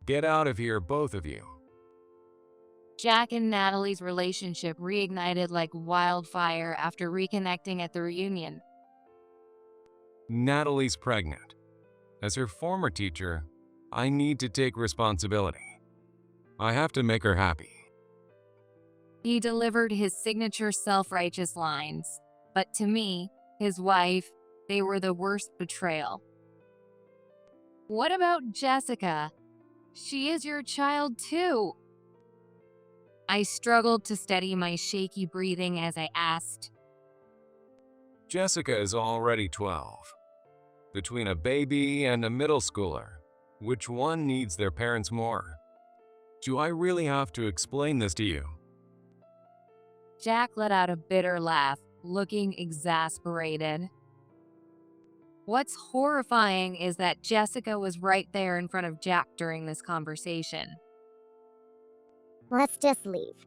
Get out of here, both of you. Jack and Natalie's relationship reignited like wildfire after reconnecting at the reunion. Natalie's pregnant. As her former teacher, I need to take responsibility. I have to make her happy. He delivered his signature self-righteous lines, but to me, his wife, they were the worst betrayal. What about Jessica? She is your child too. I struggled to steady my shaky breathing as I asked. Jessica is already 12. Between a baby and a middle schooler, which one needs their parents more? Do I really have to explain this to you? Jack let out a bitter laugh, looking exasperated. What's horrifying is that Jessica was right there in front of Jack during this conversation. Let's just leave.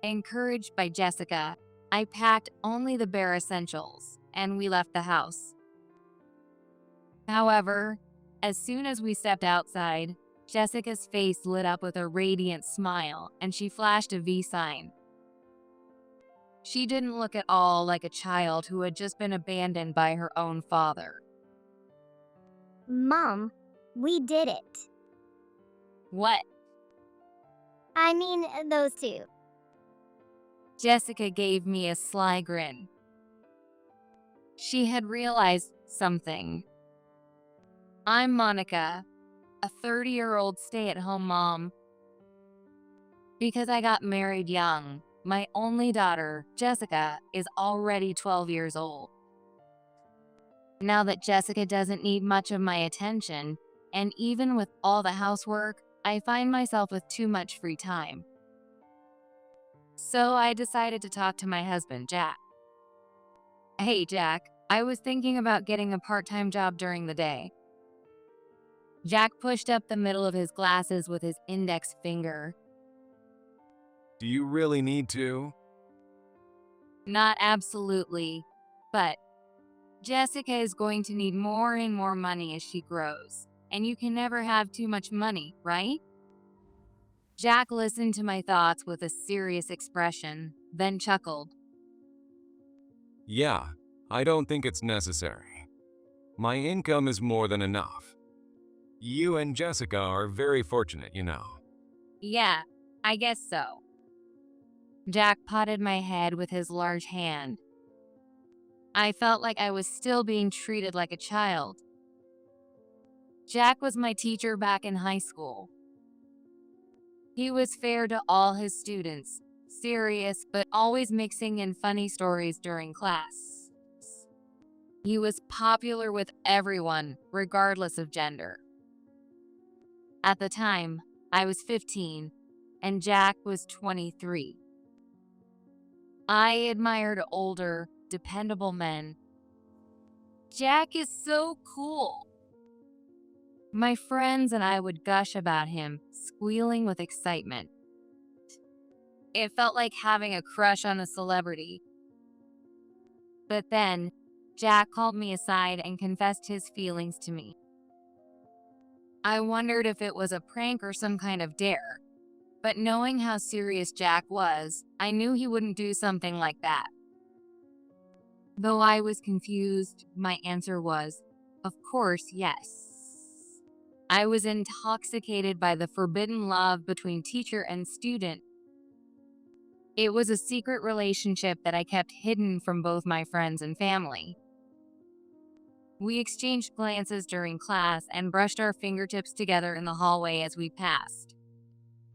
Encouraged by Jessica, I packed only the bare essentials, and we left the house. However, as soon as we stepped outside, Jessica's face lit up with a radiant smile, and she flashed a V sign. She didn't look at all like a child who had just been abandoned by her own father. Mom, we did it. What? I mean, those two. Jessica gave me a sly grin. She had realized something. I'm Monica, a 30-year-old stay-at-home mom. Because I got married young, my only daughter, Jessica, is already 12 years old. Now that Jessica doesn't need much of my attention, and even with all the housework, I find myself with too much free time. So I decided to talk to my husband, Jack. Hey, Jack, I was thinking about getting a part-time job during the day. Jack pushed up the middle of his glasses with his index finger. Do you really need to? Not absolutely, but Jessica is going to need more and more money as she grows, and you can never have too much money, right? Jack listened to my thoughts with a serious expression, then chuckled. Yeah, I don't think it's necessary. My income is more than enough. You and Jessica are very fortunate, you know. Yeah, I guess so. Jack patted my head with his large hand. I felt like I was still being treated like a child. Jack was my teacher back in high school. He was fair to all his students, serious but always mixing in funny stories during class. He was popular with everyone, regardless of gender. At the time, I was 15, and Jack was 23. I admired older, dependable men. Jack is so cool. My friends and I would gush about him, squealing with excitement. It felt like having a crush on a celebrity. But then, Jack called me aside and confessed his feelings to me. I wondered if it was a prank or some kind of dare. But knowing how serious Jack was, I knew he wouldn't do something like that. Though I was confused, my answer was, of course, yes. I was intoxicated by the forbidden love between teacher and student. It was a secret relationship that I kept hidden from both my friends and family. We exchanged glances during class and brushed our fingertips together in the hallway as we passed.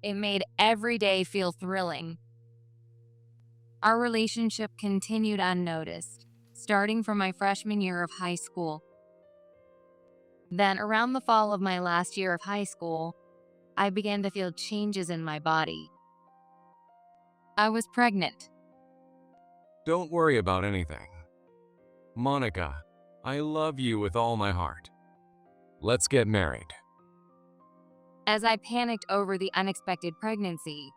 It made every day feel thrilling. Our relationship continued unnoticed, starting from my freshman year of high school. Then, around the fall of my last year of high school, I began to feel changes in my body. I was pregnant. Don't worry about anything. Monica, I love you with all my heart. Let's get married. As I panicked over the unexpected pregnancy,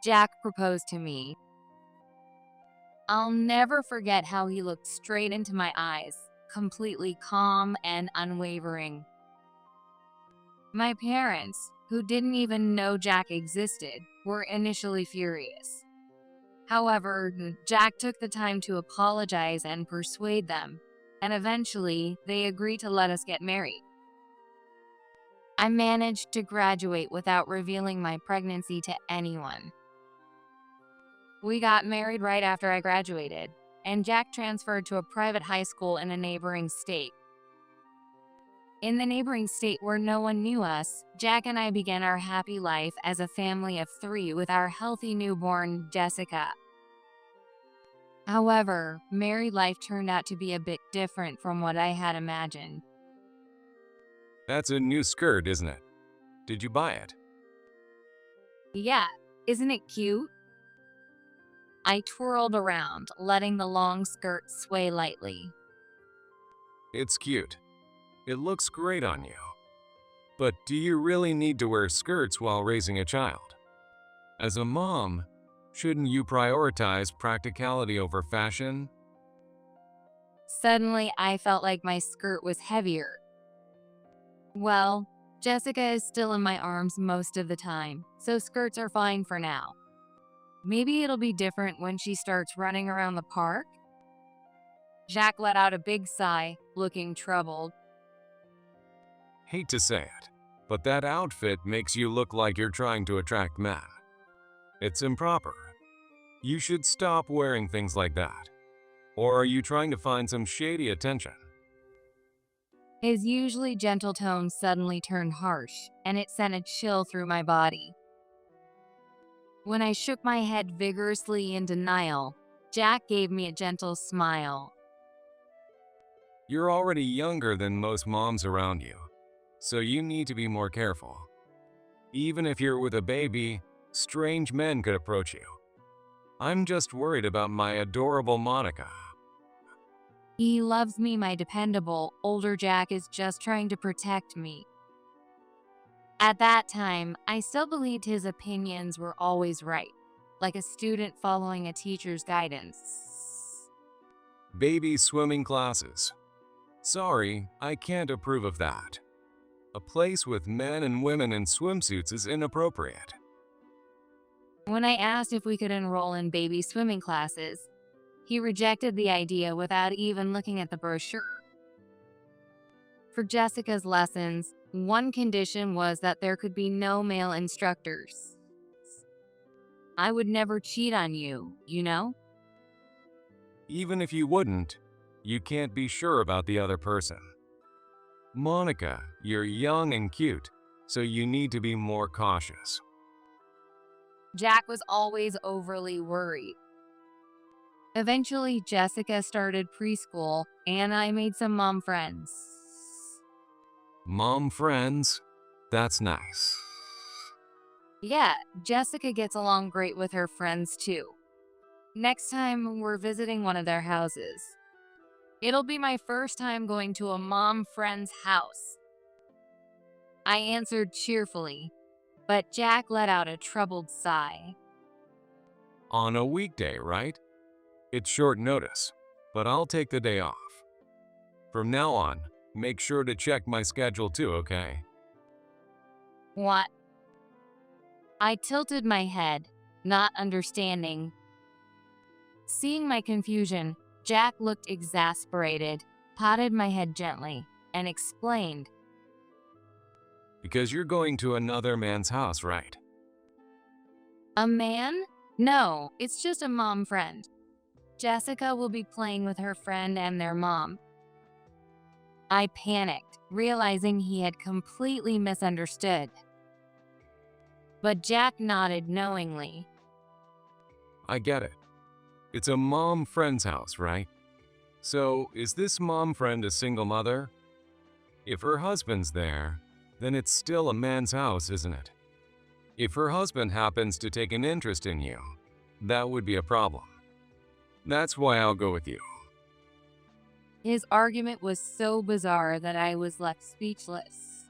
Jack proposed to me. I'll never forget how he looked straight into my eyes, completely calm and unwavering. My parents, who didn't even know Jack existed, were initially furious. However, Jack took the time to apologize and persuade them, and eventually they agreed to let us get married. I managed to graduate without revealing my pregnancy to anyone. We got married right after I graduated, and Jack transferred to a private high school in a neighboring state. In the neighboring state where no one knew us, Jack and I began our happy life as a family of 3 with our healthy newborn, Jessica. However, married life turned out to be a bit different from what I had imagined. That's a new skirt, isn't it? Did you buy it? Yeah, isn't it cute? I twirled around, letting the long skirt sway lightly. It's cute. It looks great on you. But do you really need to wear skirts while raising a child? As a mom, shouldn't you prioritize practicality over fashion? Suddenly, I felt like my skirt was heavier. Well, Jessica is still in my arms most of the time, so skirts are fine for now. Maybe it'll be different when she starts running around the park? Jack let out a big sigh, looking troubled. Hate to say it, but that outfit makes you look like you're trying to attract men. It's improper. You should stop wearing things like that. Or are you trying to find some shady attention? His usually gentle tone suddenly turned harsh, and it sent a chill through my body. When I shook my head vigorously in denial, Jack gave me a gentle smile. You're already younger than most moms around you, so you need to be more careful. Even if you're with a baby, strange men could approach you. I'm just worried about my adorable Monica. He loves me, my dependable, older Jack is just trying to protect me. At that time, I still believed his opinions were always right, like a student following a teacher's guidance. Baby swimming classes. Sorry, I can't approve of that. A place with men and women in swimsuits is inappropriate. When I asked if we could enroll in baby swimming classes, he rejected the idea without even looking at the brochure. For Jessica's lessons, one condition was that there could be no male instructors. I would never cheat on you, you know? Even if you wouldn't, you can't be sure about the other person. Monica, you're young and cute, so you need to be more cautious. Jack was always overly worried. Eventually, Jessica started preschool, and I made some mom friends. Mom friends? That's nice. Yeah, Jessica gets along great with her friends too. Next time, we're visiting one of their houses. It'll be my first time going to a mom friend's house. I answered cheerfully, but Jack let out a troubled sigh. On a weekday, right? It's short notice, but I'll take the day off. From now on, make sure to check my schedule too, okay? What? I tilted my head, not understanding. Seeing my confusion, Jack looked exasperated, patted my head gently, and explained. Because you're going to another man's house, right? A man? No, it's just a mom friend. Jessica will be playing with her friend and their mom. I panicked, realizing he had completely misunderstood. But Jack nodded knowingly. I get it. It's a mom friend's house, right? So, is this mom friend a single mother? If her husband's there, then it's still a man's house, isn't it? If her husband happens to take an interest in you, that would be a problem. That's why I'll go with you. His argument was so bizarre that I was left speechless.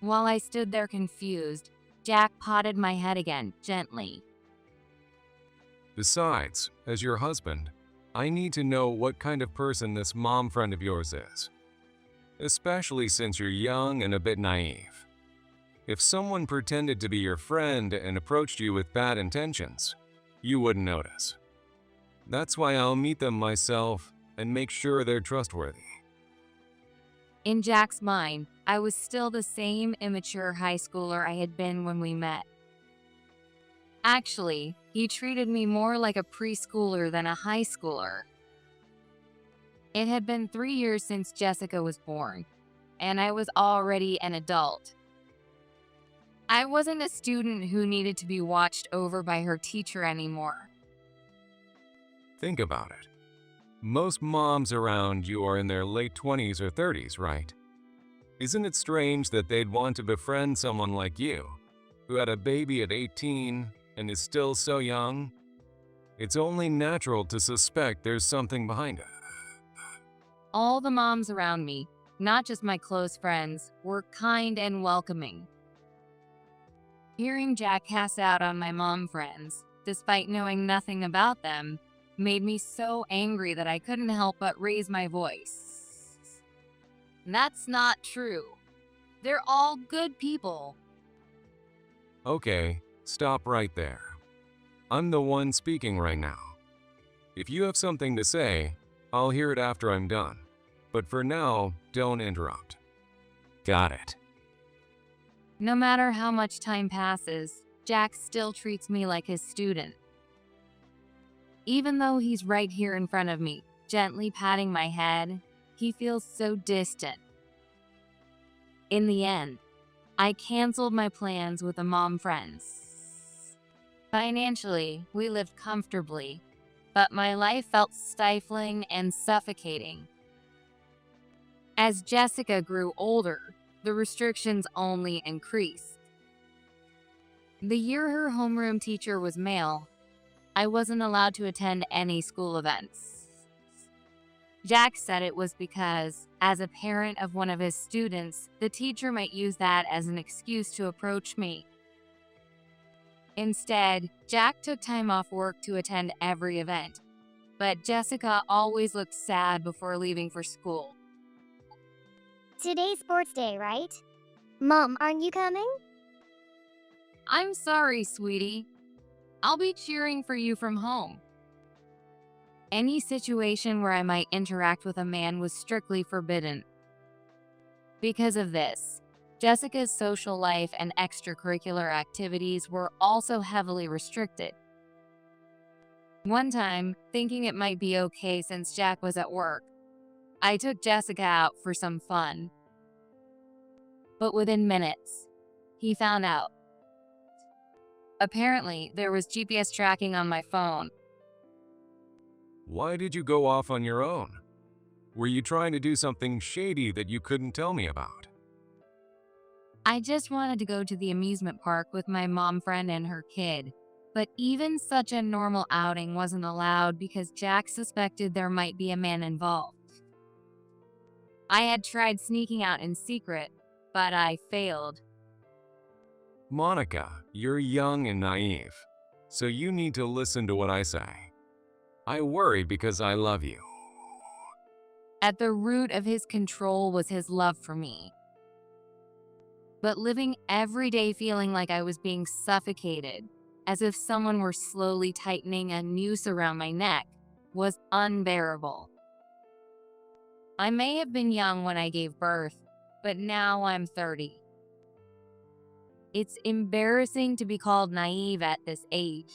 While I stood there confused, Jack patted my head again, gently. Besides, as your husband, I need to know what kind of person this mom friend of yours is. Especially since you're young and a bit naive. If someone pretended to be your friend and approached you with bad intentions, you wouldn't notice. That's why I'll meet them myself and make sure they're trustworthy. In Jack's mind, I was still the same immature high schooler I had been when we met. Actually, he treated me more like a preschooler than a high schooler. It had been 3 years since Jessica was born, and I was already an adult. I wasn't a student who needed to be watched over by her teacher anymore. Think about it. Most moms around you are in their late 20s or 30s, right? Isn't it strange that they'd want to befriend someone like you, who had a baby at 18 and is still so young? It's only natural to suspect there's something behind it. All the moms around me, not just my close friends, were kind and welcoming. Hearing Jack cast out on my mom friends, despite knowing nothing about them, made me so angry that I couldn't help but raise my voice. That's not true. They're all good people. Okay, stop right there. I'm the one speaking right now. If you have something to say, I'll hear it after I'm done. But for now, don't interrupt. Got it. No matter how much time passes, Jack still treats me like his student. Even though he's right here in front of me, gently patting my head, he feels so distant. In the end, I canceled my plans with the mom friends. Financially, we lived comfortably, but my life felt stifling and suffocating. As Jessica grew older, the restrictions only increased. The year her homeroom teacher was male, I wasn't allowed to attend any school events. Jack said it was because, as a parent of one of his students, the teacher might use that as an excuse to approach me. Instead, Jack took time off work to attend every event, but Jessica always looked sad before leaving for school. Today's sports day, right? Mom, aren't you coming? I'm sorry, sweetie. I'll be cheering for you from home. Any situation where I might interact with a man was strictly forbidden. Because of this, Jessica's social life and extracurricular activities were also heavily restricted. One time, thinking it might be okay since Jack was at work, I took Jessica out for some fun. But within minutes, he found out. Apparently, there was GPS tracking on my phone. Why did you go off on your own? Were you trying to do something shady that you couldn't tell me about? I just wanted to go to the amusement park with my mom friend and her kid. But even such a normal outing wasn't allowed because Jack suspected there might be a man involved. I had tried sneaking out in secret, but I failed. Monica, you're young and naive, so you need to listen to what I say. I worry because I love you. At the root of his control was his love for me. But living every day feeling like I was being suffocated, as if someone were slowly tightening a noose around my neck, was unbearable. I may have been young when I gave birth, but now I'm 30. It's embarrassing to be called naive at this age.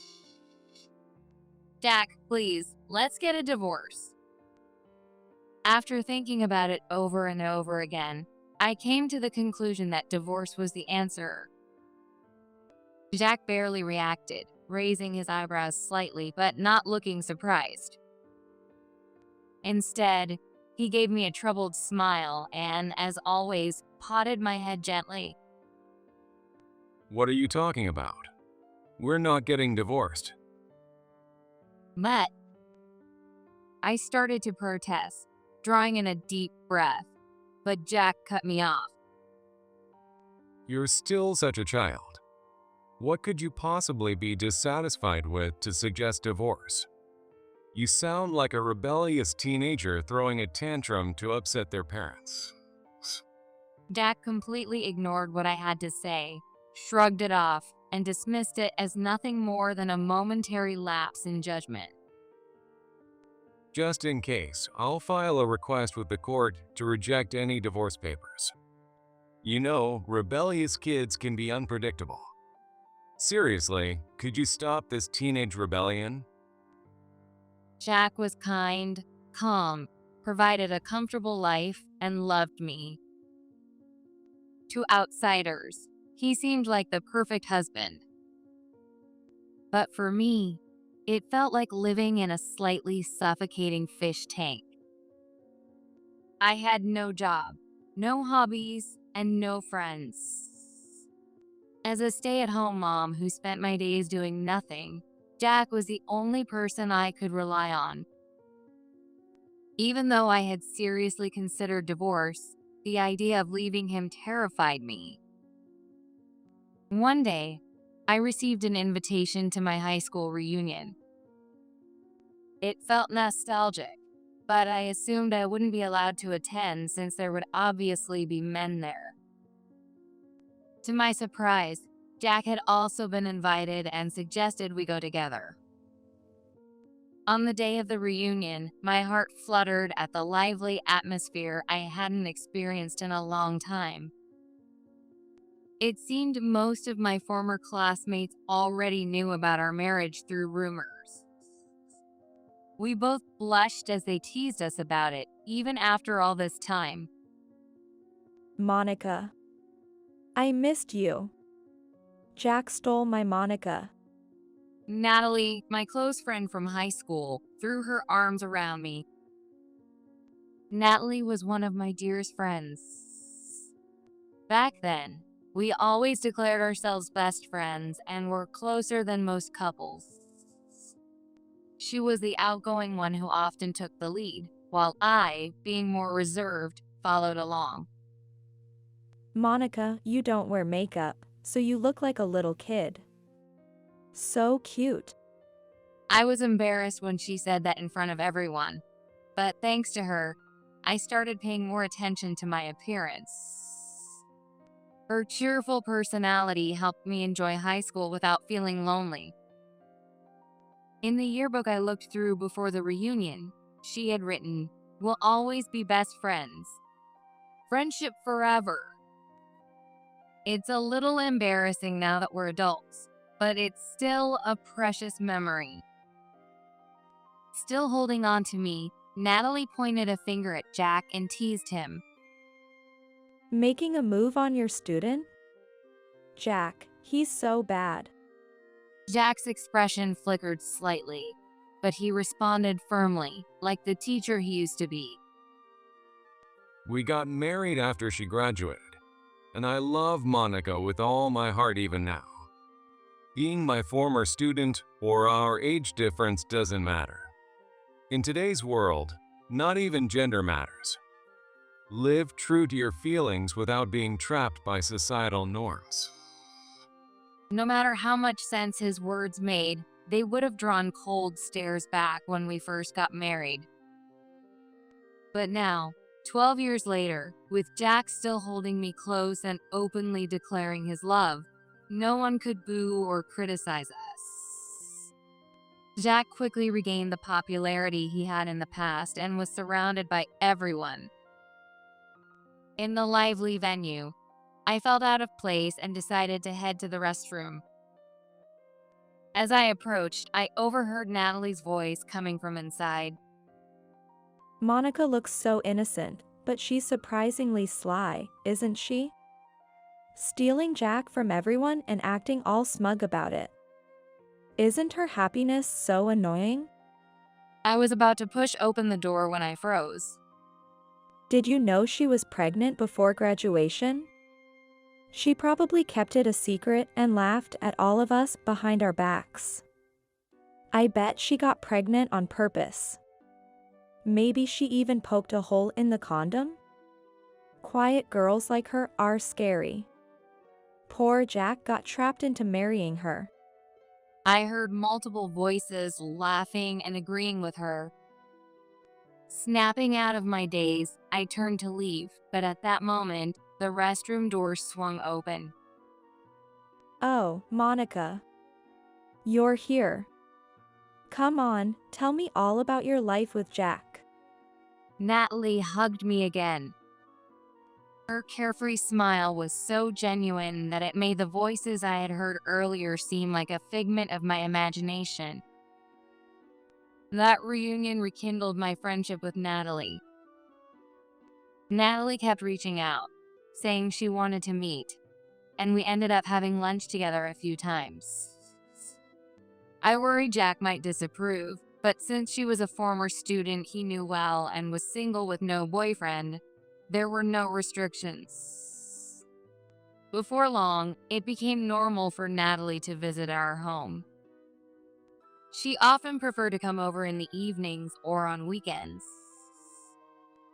Jack, please, let's get a divorce. After thinking about it over and over again, I came to the conclusion that divorce was the answer. Jack barely reacted, raising his eyebrows slightly but not looking surprised. Instead, he gave me a troubled smile and, as always, patted my head gently. What are you talking about? We're not getting divorced. But I started to protest, drawing in a deep breath, but Jack cut me off. You're still such a child. What could you possibly be dissatisfied with to suggest divorce? You sound like a rebellious teenager throwing a tantrum to upset their parents. Jack completely ignored what I had to say, shrugged it off, and dismissed it as nothing more than a momentary lapse in judgment. Just in case, I'll file a request with the court to reject any divorce papers. You know, rebellious kids can be unpredictable. Seriously, could you stop this teenage rebellion? Jack was kind, calm, provided a comfortable life, and loved me. To outsiders, he seemed like the perfect husband. But for me, it felt like living in a slightly suffocating fish tank. I had no job, no hobbies, and no friends. As a stay-at-home mom who spent my days doing nothing, Jack was the only person I could rely on. Even though I had seriously considered divorce, the idea of leaving him terrified me. One day, I received an invitation to my high school reunion. It felt nostalgic, but I assumed I wouldn't be allowed to attend since there would obviously be men there. To my surprise, Jack had also been invited and suggested we go together. On the day of the reunion, my heart fluttered at the lively atmosphere I hadn't experienced in a long time. It seemed most of my former classmates already knew about our marriage through rumors. We both blushed as they teased us about it, even after all this time. Monica. I missed you. Jack stole my Monica. Natalie, my close friend from high school, threw her arms around me. Natalie was one of my dearest friends. Back then, we always declared ourselves best friends and were closer than most couples. She was the outgoing one who often took the lead, while I, being more reserved, followed along. Monica, you don't wear makeup, so you look like a little kid. So cute. I was embarrassed when she said that in front of everyone, but thanks to her, I started paying more attention to my appearance. Her cheerful personality helped me enjoy high school without feeling lonely. In the yearbook I looked through before the reunion, she had written, "We'll always be best friends. Friendship forever." It's a little embarrassing now that we're adults, but it's still a precious memory. Still holding on to me, Natalie pointed a finger at Jack and teased him. Making a move on your student? Jack, he's so bad. Jack's expression flickered slightly, but he responded firmly, like the teacher he used to be. We got married after she graduated, and I love Monica with all my heart even now. Being my former student or our age difference doesn't matter. In today's world, not even gender matters. Live true to your feelings without being trapped by societal norms. No matter how much sense his words made, they would have drawn cold stares back when we first got married. But now, 12 years later, with Jack still holding me close and openly declaring his love, no one could boo or criticize us. Jack quickly regained the popularity he had in the past and was surrounded by everyone. In the lively venue, I felt out of place and decided to head to the restroom. As I approached, I overheard Natalie's voice coming from inside. Monica looks so innocent, but she's surprisingly sly, isn't she? Stealing Jack from everyone and acting all smug about it. Isn't her happiness so annoying? I was about to push open the door when I froze. Did you know she was pregnant before graduation? She probably kept it a secret and laughed at all of us behind our backs. I bet she got pregnant on purpose. Maybe she even poked a hole in the condom? Quiet girls like her are scary. Poor Jack got trapped into marrying her. I heard multiple voices laughing and agreeing with her. Snapping out of my daze, I turned to leave, but at that moment, the restroom door swung open. Oh, Monica. You're here. Come on, tell me all about your life with Jack. Natalie hugged me again. Her carefree smile was so genuine that it made the voices I had heard earlier seem like a figment of my imagination. That reunion rekindled my friendship with Natalie. Natalie kept reaching out, saying she wanted to meet, and we ended up having lunch together a few times. I worried Jack might disapprove, but since she was a former student he knew well and was single with no boyfriend, there were no restrictions. Before long, it became normal for Natalie to visit our home. She often preferred to come over in the evenings or on weekends.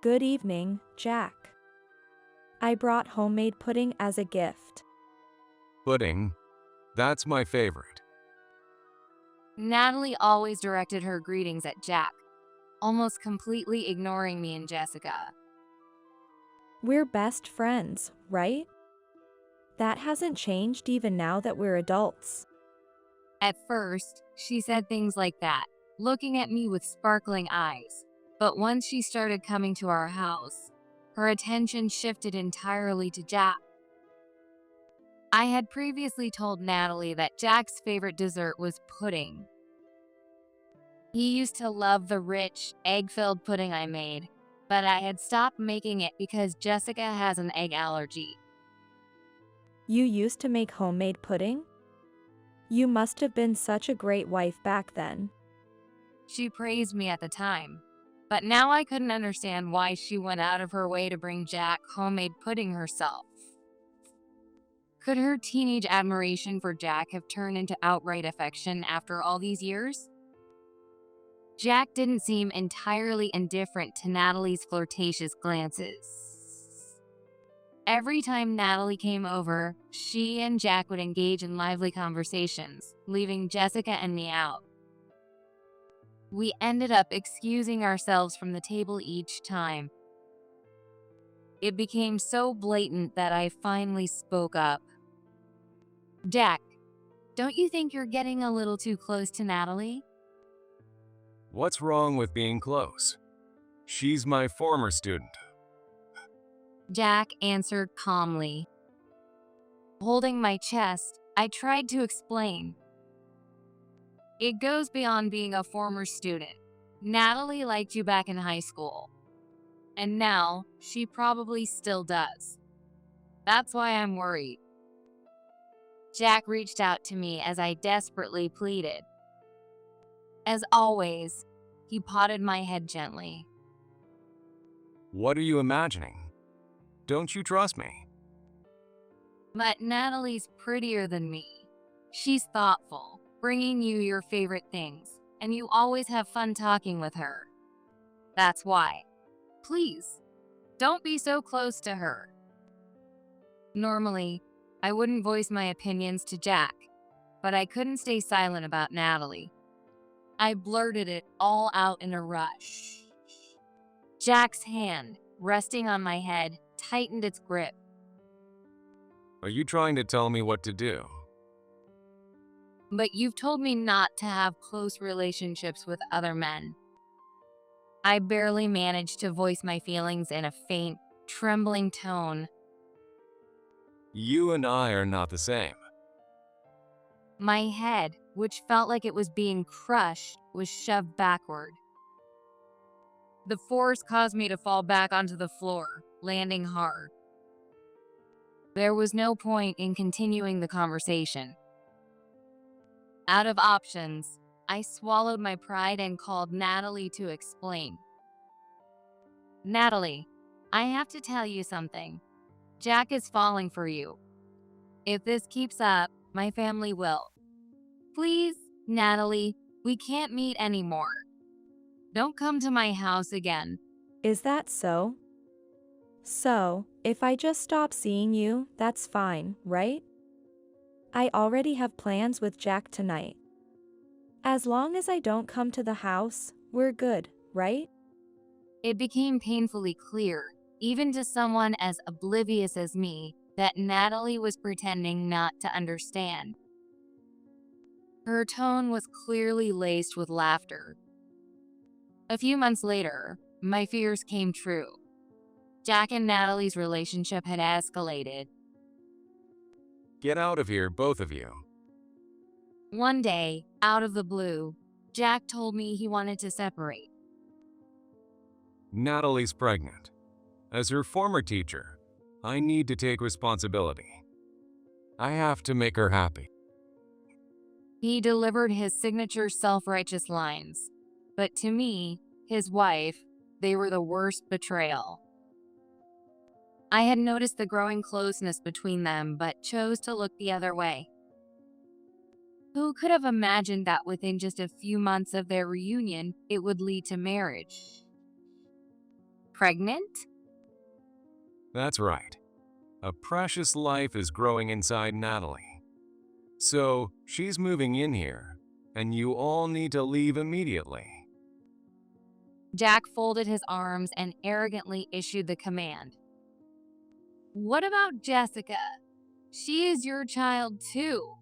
Good evening, Jack. I brought homemade pudding as a gift. Pudding? That's my favorite. Natalie always directed her greetings at Jack, almost completely ignoring me and Jessica. We're best friends, right? That hasn't changed even now that we're adults. At first, she said things like that, looking at me with sparkling eyes. But once she started coming to our house, her attention shifted entirely to Jack. I had previously told Natalie that Jack's favorite dessert was pudding. He used to love the rich, egg-filled pudding I made, but I had stopped making it because Jessica has an egg allergy. You used to make homemade pudding? You must have been such a great wife back then. She praised me at the time, but now I couldn't understand why she went out of her way to bring Jack homemade pudding herself. Could her teenage admiration for Jack have turned into outright affection after all these years? Jack didn't seem entirely indifferent to Natalie's flirtatious glances. Every time Natalie came over, she and Jack would engage in lively conversations, leaving Jessica and me out. We ended up excusing ourselves from the table each time. It became so blatant that I finally spoke up. Jack, don't you think you're getting a little too close to Natalie? What's wrong with being close? She's my former student. Jack answered calmly. Holding my chest, I tried to explain. It goes beyond being a former student. Natalie liked you back in high school. And now, she probably still does. That's why I'm worried. Jack reached out to me as I desperately pleaded. As always, he patted my head gently. What are you imagining? Don't you trust me? But Natalie's prettier than me. She's thoughtful, bringing you your favorite things, and you always have fun talking with her. That's why. Please, don't be so close to her. Normally, I wouldn't voice my opinions to Jack, but I couldn't stay silent about Natalie. I blurted it all out in a rush. Jack's hand, resting on my head, tightened its grip. Are you trying to tell me what to do? But you've told me not to have close relationships with other men. I barely managed to voice my feelings in a faint, trembling tone. You and I are not the same. My head, which felt like it was being crushed, was shoved backward. The force caused me to fall back onto the floor, landing hard. There was no point in continuing the conversation. Out of options, I swallowed my pride and called Natalie to explain. Natalie, I have to tell you something. Jack is falling for you. If this keeps up, my family will. Please, Natalie, we can't meet anymore. Don't come to my house again. Is that so? So, if I just stop seeing you, that's fine, right? I already have plans with Jack tonight. As long as I don't come to the house, we're good, right? It became painfully clear even to someone as oblivious as me, that Natalie was pretending not to understand. Her tone was clearly laced with laughter. A few months later, my fears came true. Jack and Natalie's relationship had escalated. Get out of here, both of you. One day, out of the blue, Jack told me he wanted to separate. Natalie's pregnant. As her former teacher, I need to take responsibility. I have to make her happy. He delivered his signature self-righteous lines. But to me, his wife, they were the worst betrayal. I had noticed the growing closeness between them, but chose to look the other way. Who could have imagined that within just a few months of their reunion, it would lead to marriage? Pregnant? That's right. A precious life is growing inside Natalie. So, she's moving in here, and you all need to leave immediately. Jack folded his arms and arrogantly issued the command. What about Jessica? She is your child too.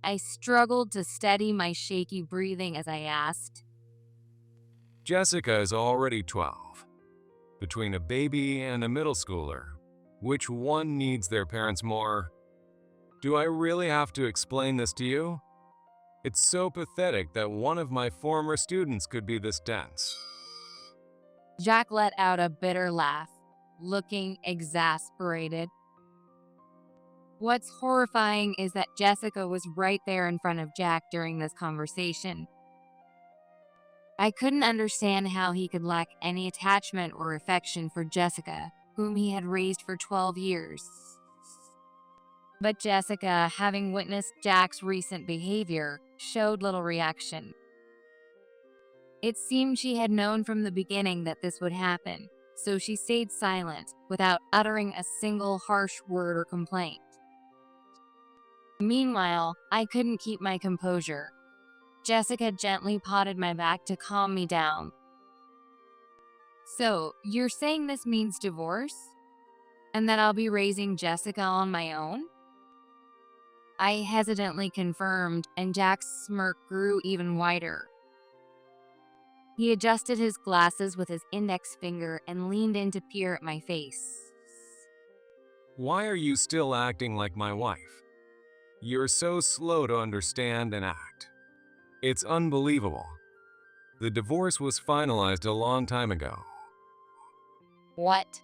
I struggled to steady my shaky breathing as I asked. Jessica is already 12. Between a baby and a middle schooler, which one needs their parents more? Do I really have to explain this to you? It's so pathetic that one of my former students could be this dense. Jack let out a bitter laugh, looking exasperated. What's horrifying is that Jessica was right there in front of Jack during this conversation. I couldn't understand how he could lack any attachment or affection for Jessica, whom he had raised for 12 years. But Jessica, having witnessed Jack's recent behavior, showed little reaction. It seemed she had known from the beginning that this would happen, so she stayed silent, without uttering a single harsh word or complaint. Meanwhile, I couldn't keep my composure. Jessica gently patted my back to calm me down. So, you're saying this means divorce? And that I'll be raising Jessica on my own? I hesitantly confirmed, and Jack's smirk grew even wider. He adjusted his glasses with his index finger and leaned in to peer at my face. Why are you still acting like my wife? You're so slow to understand and act. It's unbelievable. The divorce was finalized a long time ago. What?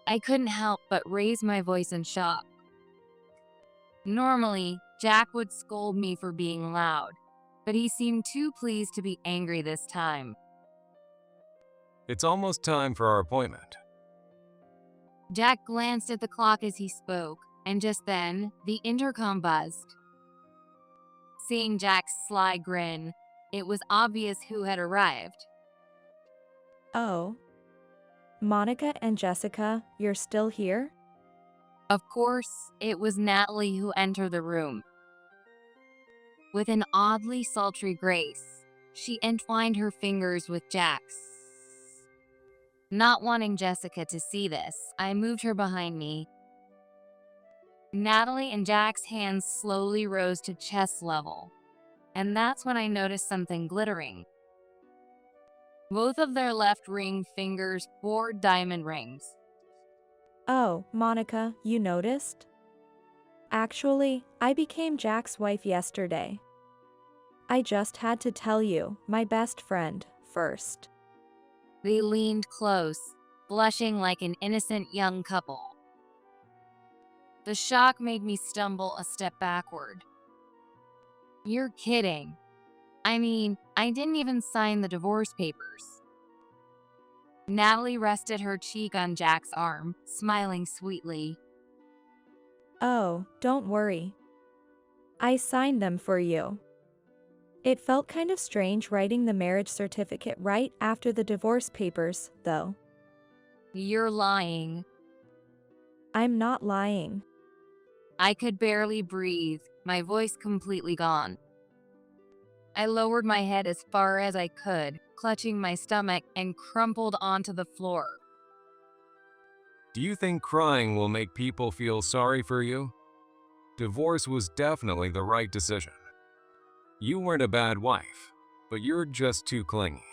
I couldn't help but raise my voice in shock. Normally, Jack would scold me for being loud, but he seemed too pleased to be angry this time. It's almost time for our appointment. Jack glanced at the clock as he spoke, and just then, the intercom buzzed. Seeing Jack's sly grin, it was obvious who had arrived. Oh. Monica and Jessica, you're still here? Of course, it was Natalie who entered the room. With an oddly sultry grace, she entwined her fingers with Jack's. Not wanting Jessica to see this, I moved her behind me. Natalie and Jack's hands slowly rose to chest level, and that's when I noticed something glittering. Both of their left ring fingers bore diamond rings. Oh, Monica, you noticed? Actually, I became Jack's wife yesterday. I just had to tell you, my best friend, first. They leaned close, blushing like an innocent young couple. The shock made me stumble a step backward. You're kidding. I mean, I didn't even sign the divorce papers. Natalie rested her cheek on Jack's arm, smiling sweetly. Oh, don't worry. I signed them for you. It felt kind of strange writing the marriage certificate right after the divorce papers, though. You're lying. I'm not lying. I could barely breathe, my voice completely gone. I lowered my head as far as I could, clutching my stomach and crumpled onto the floor. Do you think crying will make people feel sorry for you? Divorce was definitely the right decision. You weren't a bad wife, but you're just too clingy.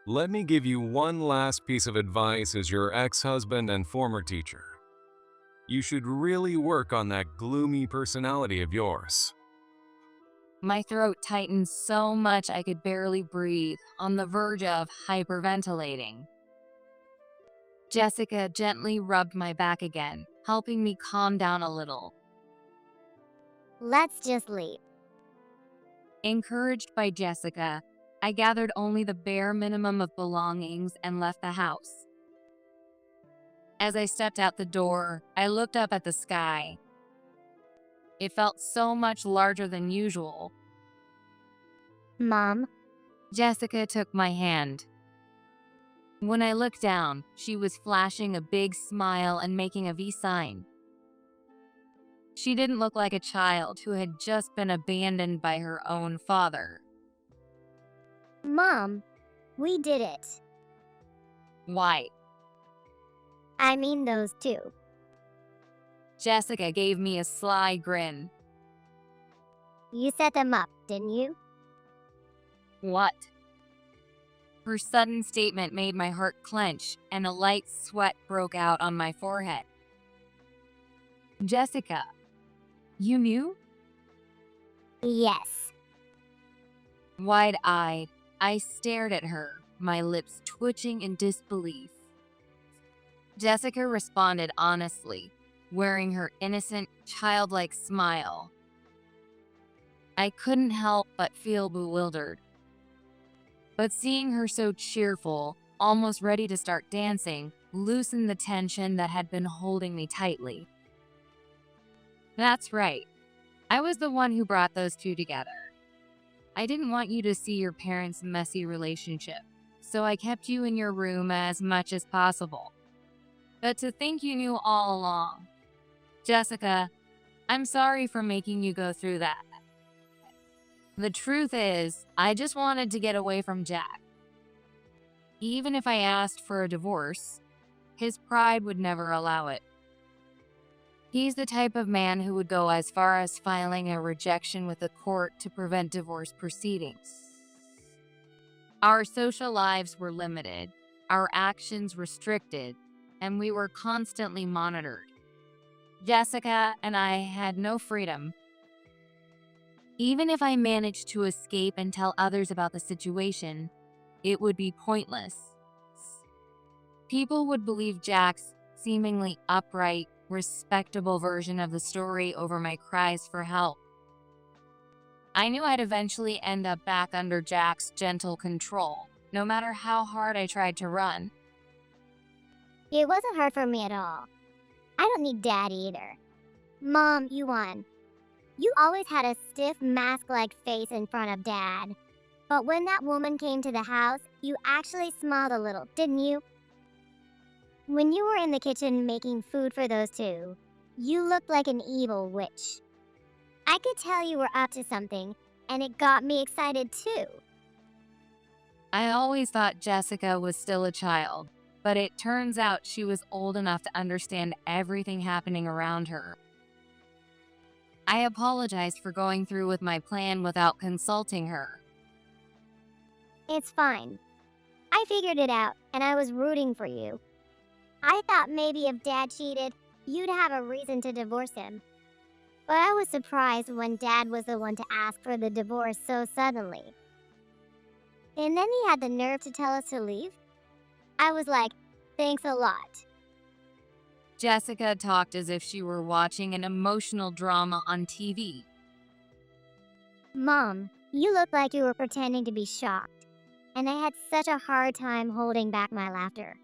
Let me give you one last piece of advice as your ex-husband and former teacher. You should really work on that gloomy personality of yours. My throat tightened so much I could barely breathe, on the verge of hyperventilating. Jessica gently rubbed my back again, helping me calm down a little. Let's just leave. Encouraged by Jessica, I gathered only the bare minimum of belongings and left the house. As I stepped out the door, I looked up at the sky. It felt so much larger than usual. Mom, Jessica took my hand. When I looked down, she was flashing a big smile and making a V sign. She didn't look like a child who had just been abandoned by her own father. Mom, we did it. Why? I mean those two. Jessica gave me a sly grin. You set them up, didn't you? What? Her sudden statement made my heart clench, and a light sweat broke out on my forehead. Jessica, you knew? Yes. Wide-eyed, I stared at her, my lips twitching in disbelief. Jessica responded honestly, wearing her innocent, childlike smile. I couldn't help but feel bewildered. But seeing her so cheerful, almost ready to start dancing, loosened the tension that had been holding me tightly. That's right. I was the one who brought those two together. I didn't want you to see your parents' messy relationship, so I kept you in your room as much as possible. But to think you knew all along. Jessica, I'm sorry for making you go through that. The truth is, I just wanted to get away from Jack. Even if I asked for a divorce, his pride would never allow it. He's the type of man who would go as far as filing a rejection with the court to prevent divorce proceedings. Our social lives were limited, our actions restricted, and we were constantly monitored. Jessica and I had no freedom. Even if I managed to escape and tell others about the situation, it would be pointless. People would believe Jack's seemingly upright, respectable version of the story over my cries for help. I knew I'd eventually end up back under Jack's gentle control, no matter how hard I tried to run. It wasn't hard for me at all. I don't need Dad either. Mom, you won. You always had a stiff, mask-like face in front of Dad. But when that woman came to the house, you actually smiled a little, didn't you? When you were in the kitchen making food for those two, you looked like an evil witch. I could tell you were up to something, and it got me excited too. I always thought Jessica was still a child, but it turns out she was old enough to understand everything happening around her. I apologized for going through with my plan without consulting her. It's fine. I figured it out, and I was rooting for you. I thought maybe if Dad cheated, you'd have a reason to divorce him. But I was surprised when Dad was the one to ask for the divorce so suddenly. And then he had the nerve to tell us to leave. I was like, thanks a lot. Jessica talked as if she were watching an emotional drama on TV. Mom, you looked like you were pretending to be shocked, and I had such a hard time holding back my laughter.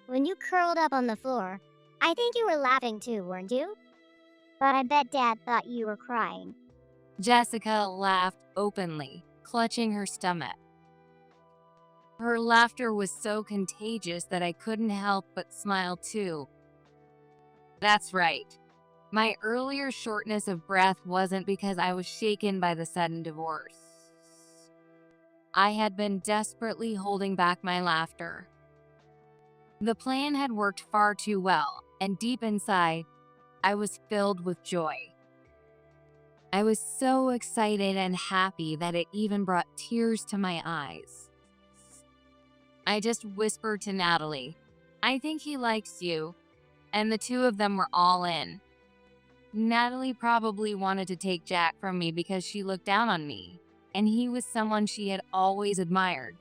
When you curled up on the floor, I think you were laughing too, weren't you? But I bet Dad thought you were crying. Jessica laughed openly, clutching her stomach. Her laughter was so contagious that I couldn't help but smile too. That's right. My earlier shortness of breath wasn't because I was shaken by the sudden divorce. I had been desperately holding back my laughter. The plan had worked far too well, and deep inside, I was filled with joy. I was so excited and happy that it even brought tears to my eyes. I just whispered to Natalie, "I think he likes you," and the two of them were all in. Natalie probably wanted to take Jack from me because she looked down on me, and he was someone she had always admired.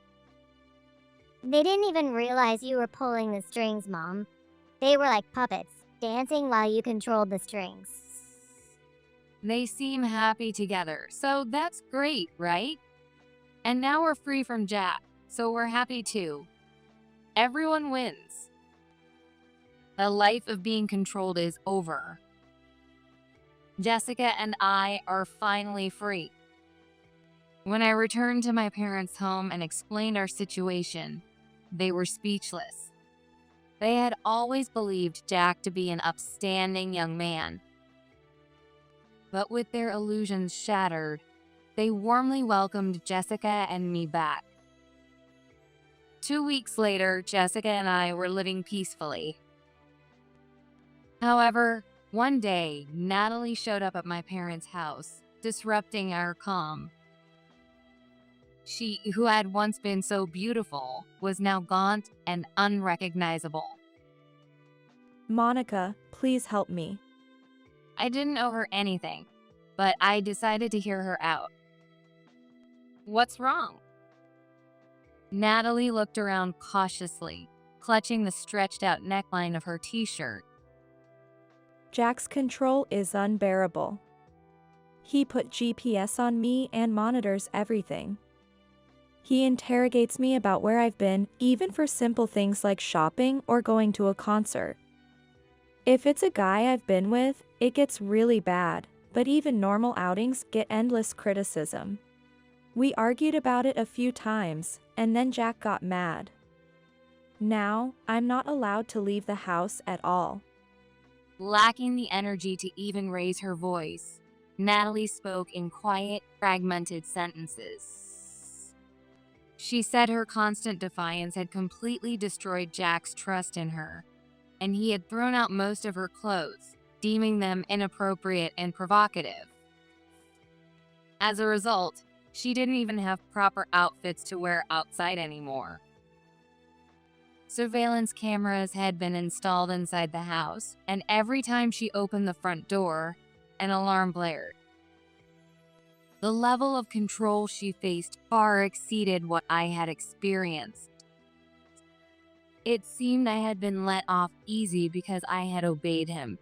They didn't even realize you were pulling the strings, Mom. They were like puppets, dancing while you controlled the strings. They seem happy together, so that's great, right? And now we're free from Jack, so we're happy too. Everyone wins. The life of being controlled is over. Jessica and I are finally free. When I returned to my parents' home and explained our situation, they were speechless. They had always believed Jack to be an upstanding young man. But with their illusions shattered, they warmly welcomed Jessica and me back. 2 weeks later, Jessica and I were living peacefully. However, one day, Natalie showed up at my parents' house, disrupting our calm. She, who had once been so beautiful, was now gaunt and unrecognizable. Monica, please help me. I didn't owe her anything, but I decided to hear her out. What's wrong? Natalie looked around cautiously, clutching the stretched out neckline of her t-shirt. Jack's control is unbearable. He put GPS on me and monitors everything. He interrogates me about where I've been, even for simple things like shopping or going to a concert. If it's a guy I've been with, it gets really bad, but even normal outings get endless criticism. We argued about it a few times, and then Jack got mad. Now, I'm not allowed to leave the house at all. Lacking the energy to even raise her voice, Natalie spoke in quiet, fragmented sentences. She said her constant defiance had completely destroyed Jack's trust in her, and he had thrown out most of her clothes, deeming them inappropriate and provocative. As a result, she didn't even have proper outfits to wear outside anymore. Surveillance cameras had been installed inside the house, and every time she opened the front door, an alarm blared. The level of control she faced far exceeded what I had experienced. It seemed I had been let off easy because I had obeyed him.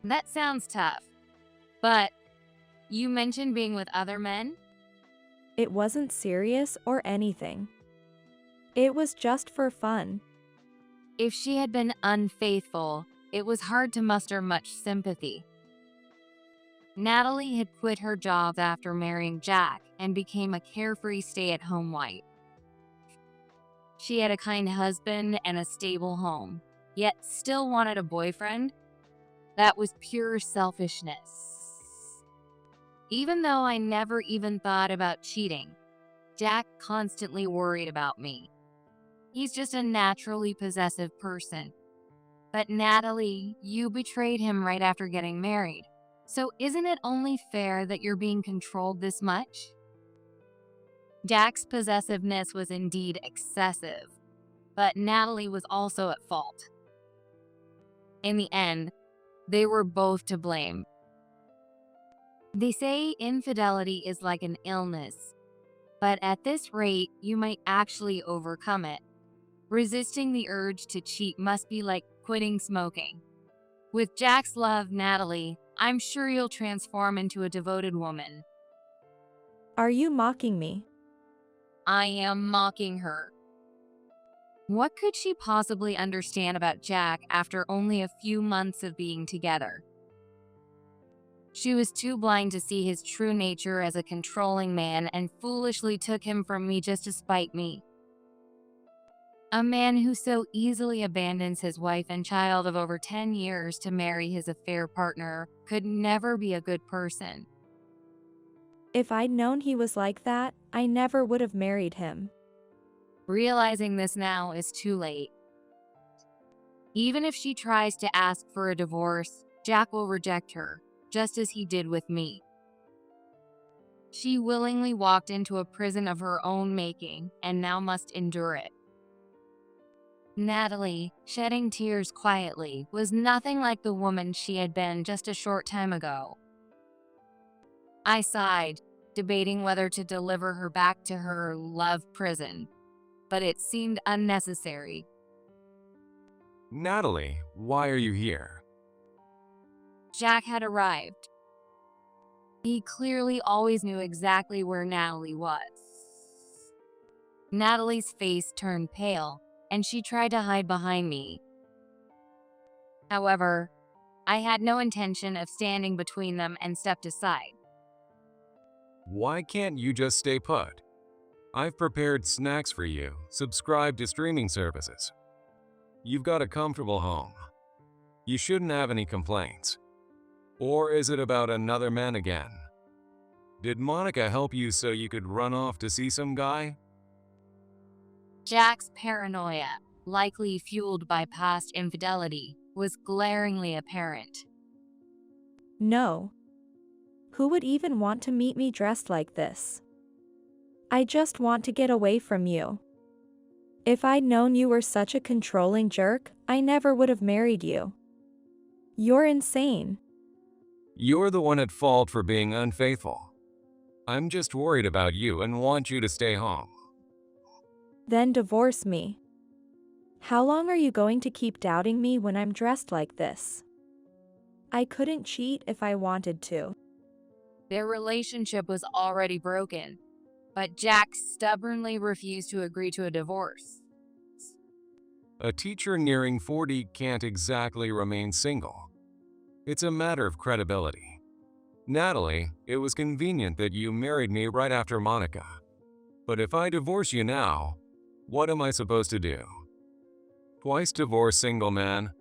That sounds tough, but you mentioned being with other men? It wasn't serious or anything. It was just for fun. If she had been unfaithful, it was hard to muster much sympathy. Natalie had quit her job after marrying Jack and became a carefree stay-at-home wife. She had a kind husband and a stable home, yet still wanted a boyfriend. That was pure selfishness. Even though I never even thought about cheating, Jack constantly worried about me. He's just a naturally possessive person. But Natalie, you betrayed him right after getting married. So isn't it only fair that you're being controlled this much? Jack's possessiveness was indeed excessive, but Natalie was also at fault. In the end, they were both to blame. They say infidelity is like an illness, but at this rate, you might actually overcome it. Resisting the urge to cheat must be like quitting smoking. With Jack's love, Natalie, I'm sure you'll transform into a devoted woman. Are you mocking me? I am mocking her. What could she possibly understand about Jack after only a few months of being together? She was too blind to see his true nature as a controlling man and foolishly took him from me just to spite me. A man who so easily abandons his wife and child of over 10 years to marry his affair partner could never be a good person. If I'd known he was like that, I never would have married him. Realizing this now is too late. Even if she tries to ask for a divorce, Jack will reject her, just as he did with me. She willingly walked into a prison of her own making and now must endure it. Natalie, shedding tears quietly, was nothing like the woman she had been just a short time ago. I sighed, debating whether to deliver her back to her love prison, but it seemed unnecessary. Natalie, why are you here? Jack had arrived. He clearly always knew exactly where Natalie was. Natalie's face turned pale, and she tried to hide behind me. However, I had no intention of standing between them and stepped aside. Why can't you just stay put? I've prepared snacks for you, subscribed to streaming services. You've got a comfortable home. You shouldn't have any complaints. Or is it about another man again? Did Monica help you so you could run off to see some guy? Jack's paranoia, likely fueled by past infidelity, was glaringly apparent. No. Who would even want to meet me dressed like this? I just want to get away from you. If I'd known you were such a controlling jerk, I never would have married you. You're insane. You're the one at fault for being unfaithful. I'm just worried about you and want you to stay home. Then divorce me. How long are you going to keep doubting me when I'm dressed like this? I couldn't cheat if I wanted to. Their relationship was already broken, but Jack stubbornly refused to agree to a divorce. A teacher nearing 40 can't exactly remain single. It's a matter of credibility. Natalie, it was convenient that you married me right after Monica. But if I divorce you now, what am I supposed to do? Twice divorced single man?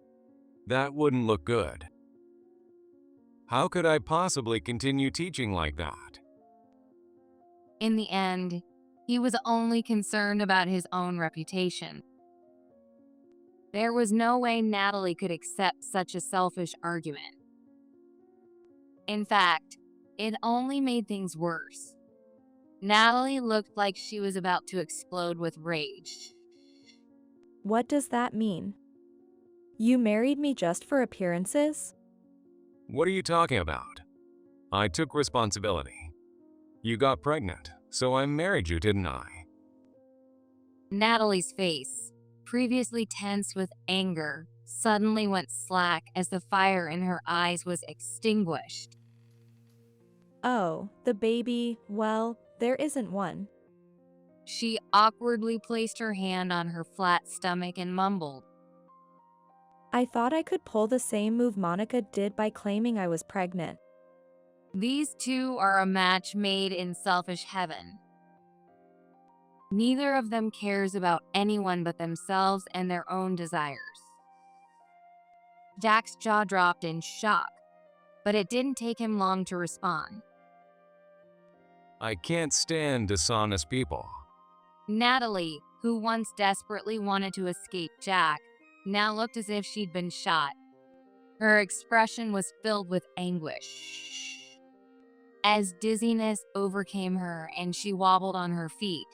That wouldn't look good. How could I possibly continue teaching like that? In the end, he was only concerned about his own reputation. There was no way Natalie could accept such a selfish argument. In fact, it only made things worse. Natalie looked like she was about to explode with rage. What does that mean? You married me just for appearances? What are you talking about? I took responsibility. You got pregnant, so I married you, didn't I? Natalie's face, previously tense with anger, suddenly went slack as the fire in her eyes was extinguished. Oh, the baby, well, there isn't one. She awkwardly placed her hand on her flat stomach and mumbled, I thought I could pull the same move Monica did by claiming I was pregnant. "These two are a match made in selfish heaven. Neither of them cares about anyone but themselves and their own desires." Jack's jaw dropped in shock, but it didn't take him long to respond. I can't stand dishonest people. Natalie, who once desperately wanted to escape Jack, now looked as if she'd been shot. Her expression was filled with anguish. As dizziness overcame her and she wobbled on her feet,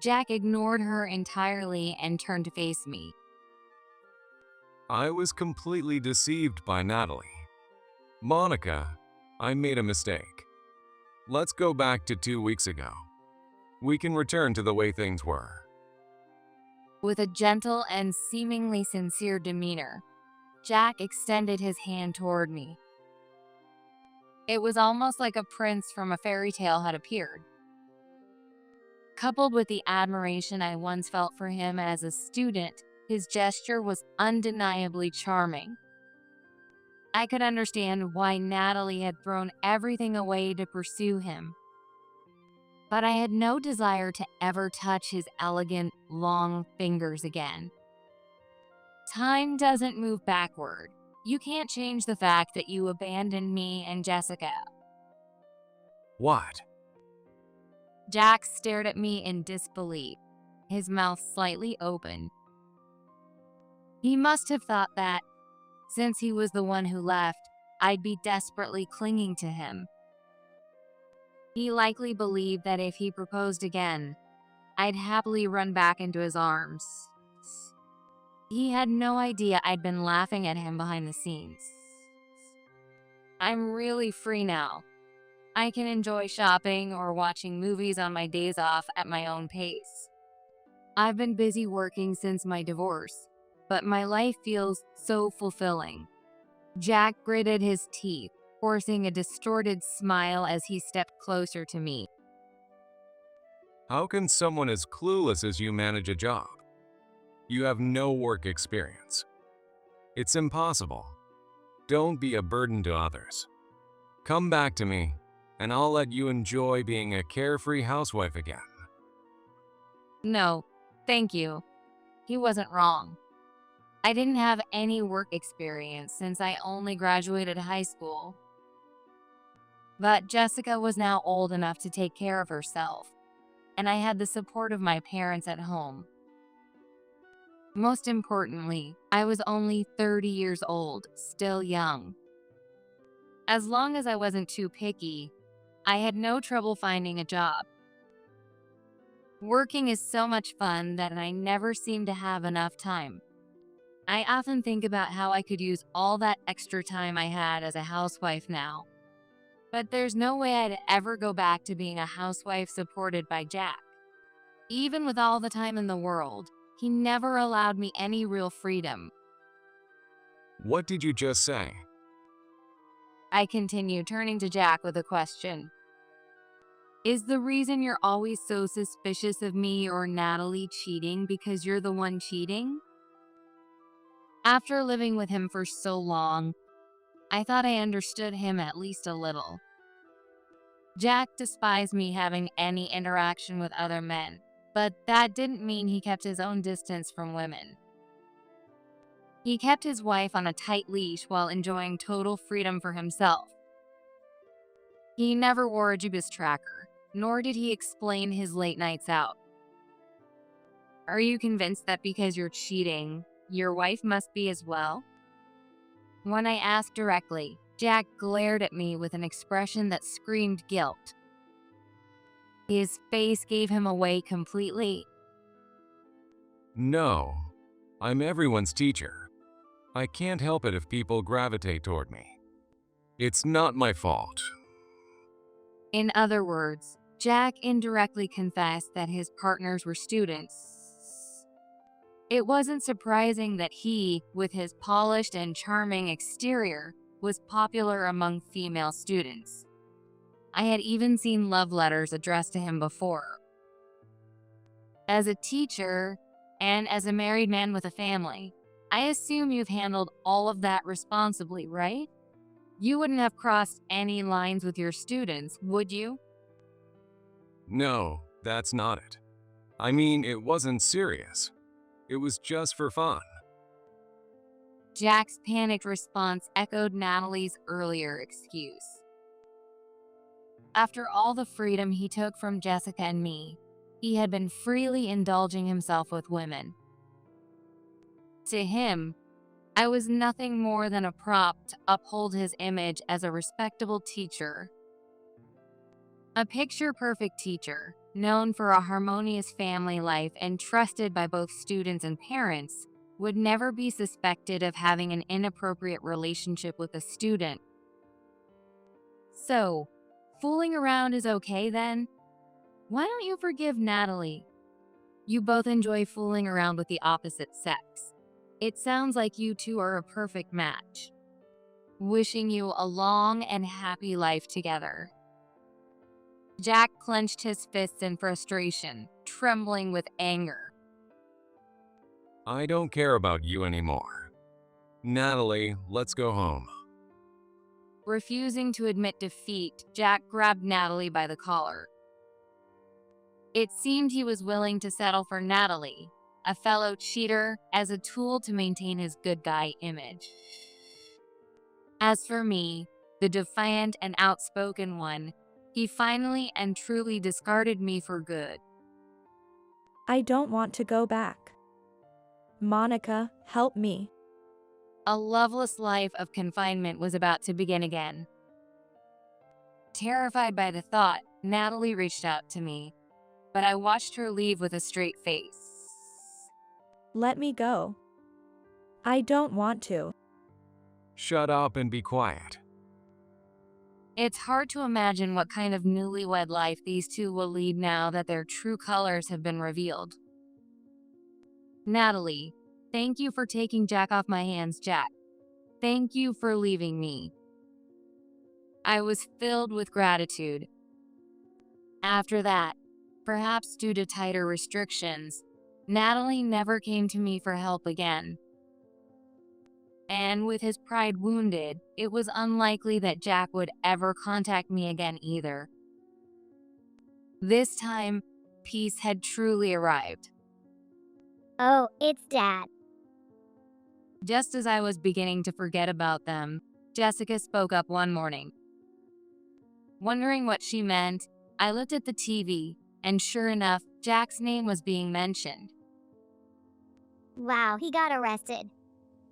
Jack ignored her entirely and turned to face me. I was completely deceived by Natalie. Monica, I made a mistake. Let's go back to 2 weeks ago. We can return to the way things were. With a gentle and seemingly sincere demeanor, Jack extended his hand toward me. It was almost like a prince from a fairy tale had appeared. Coupled with the admiration I once felt for him as a student, his gesture was undeniably charming. I could understand why Natalie had thrown everything away to pursue him. But I had no desire to ever touch his elegant, long fingers again. Time doesn't move backward. You can't change the fact that you abandoned me and Jessica. What? Jack stared at me in disbelief, his mouth slightly open. He must have thought that, since he was the one who left, I'd be desperately clinging to him. He likely believed that if he proposed again, I'd happily run back into his arms. He had no idea I'd been laughing at him behind the scenes. I'm really free now. I can enjoy shopping or watching movies on my days off at my own pace. I've been busy working since my divorce, but my life feels so fulfilling. Jack gritted his teeth, forcing a distorted smile as he stepped closer to me. How can someone as clueless as you manage a job? You have no work experience. It's impossible. Don't be a burden to others. Come back to me, and I'll let you enjoy being a carefree housewife again. No, thank you. He wasn't wrong. I didn't have any work experience since I only graduated high school. But Jessica was now old enough to take care of herself, and I had the support of my parents at home. Most importantly, I was only 30 years old, still young. As long as I wasn't too picky, I had no trouble finding a job. Working is so much fun that I never seem to have enough time. I often think about how I could use all that extra time I had as a housewife now. But there's no way I'd ever go back to being a housewife supported by Jack. Even with all the time in the world, he never allowed me any real freedom. What did you just say? I continued, turning to Jack with a question. Is the reason you're always so suspicious of me or Natalie cheating because you're the one cheating? After living with him for so long, I thought I understood him at least a little. Jack despised me having any interaction with other men, but that didn't mean he kept his own distance from women. He kept his wife on a tight leash while enjoying total freedom for himself. He never wore a GPS tracker, nor did he explain his late nights out. Are you convinced that because you're cheating, your wife must be as well? When I asked directly, Jack glared at me with an expression that screamed guilt. His face gave him away completely. No, I'm everyone's teacher. I can't help it if people gravitate toward me. It's not my fault. In other words, Jack indirectly confessed that his partners were students. It wasn't surprising that he, with his polished and charming exterior, was popular among female students. I had even seen love letters addressed to him before. As a teacher, and as a married man with a family, I assume you've handled all of that responsibly, right? You wouldn't have crossed any lines with your students, would you? No, that's not it. I mean, it wasn't serious. It was just for fun. Jack's panicked response echoed Natalie's earlier excuse. After all the freedom he took from Jessica and me, he had been freely indulging himself with women. To him, I was nothing more than a prop to uphold his image as a respectable teacher. A picture-perfect teacher, known for a harmonious family life and trusted by both students and parents, would never be suspected of having an inappropriate relationship with a student. So, fooling around is okay then? Why don't you forgive Natalie? You both enjoy fooling around with the opposite sex. It sounds like you two are a perfect match. Wishing you a long and happy life together. Jack clenched his fists in frustration, trembling with anger. I don't care about you anymore. Natalie, let's go home. Refusing to admit defeat, Jack grabbed Natalie by the collar. It seemed he was willing to settle for Natalie, a fellow cheater, as a tool to maintain his good guy image. As for me, the defiant and outspoken one, He finally and truly discarded me for good. I don't want to go back. Monica, help me. A loveless life of confinement was about to begin again. Terrified by the thought, Natalie reached out to me, but I watched her leave with a straight face. Let me go. I don't want to. Shut up and be quiet. It's hard to imagine what kind of newlywed life these two will lead now that their true colors have been revealed. Natalie, thank you for taking Jack off my hands, Jack. Thank you for leaving me. I was filled with gratitude. After that, perhaps due to tighter restrictions, Natalie never came to me for help again. And with his pride wounded, it was unlikely that Jack would ever contact me again either. This time, peace had truly arrived. Oh, it's Dad. Just as I was beginning to forget about them, Jessica spoke up one morning. Wondering what she meant, I looked at the TV, and sure enough, Jack's name was being mentioned. Wow, he got arrested.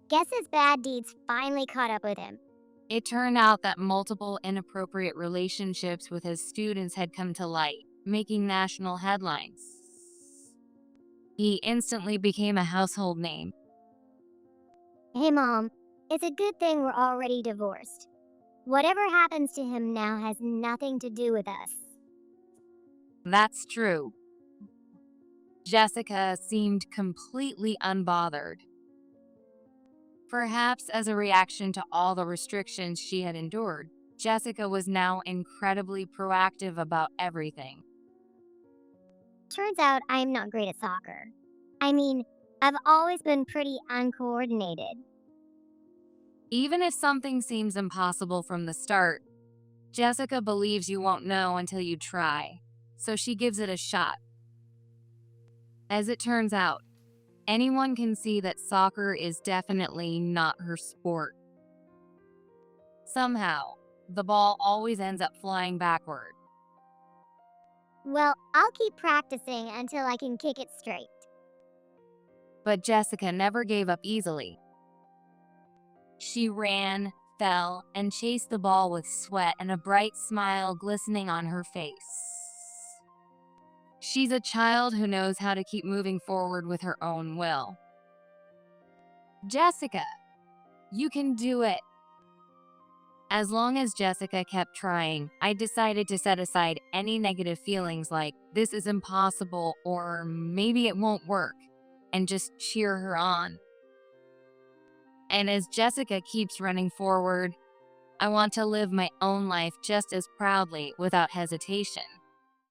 Guess his bad deeds finally caught up with him. It turned out that multiple inappropriate relationships with his students had come to light, making national headlines. He instantly became a household name. Hey Mom, it's a good thing we're already divorced. Whatever happens to him now has nothing to do with us. That's true. Jessica seemed completely unbothered. Perhaps as a reaction to all the restrictions she had endured, Jessica was now incredibly proactive about everything. Turns out I'm not great at soccer. I mean, I've always been pretty uncoordinated. Even if something seems impossible from the start, Jessica believes you won't know until you try, so she gives it a shot. As it turns out, anyone can see that soccer is definitely not her sport. Somehow, the ball always ends up flying backward. Well, I'll keep practicing until I can kick it straight. But Jessica never gave up easily. She ran, fell, and chased the ball with sweat and a bright smile glistening on her face. She's a child who knows how to keep moving forward with her own will. Jessica, you can do it. As long as Jessica kept trying, I decided to set aside any negative feelings like, this is impossible or maybe it won't work, and just cheer her on. And as Jessica keeps running forward, I want to live my own life just as proudly without hesitation.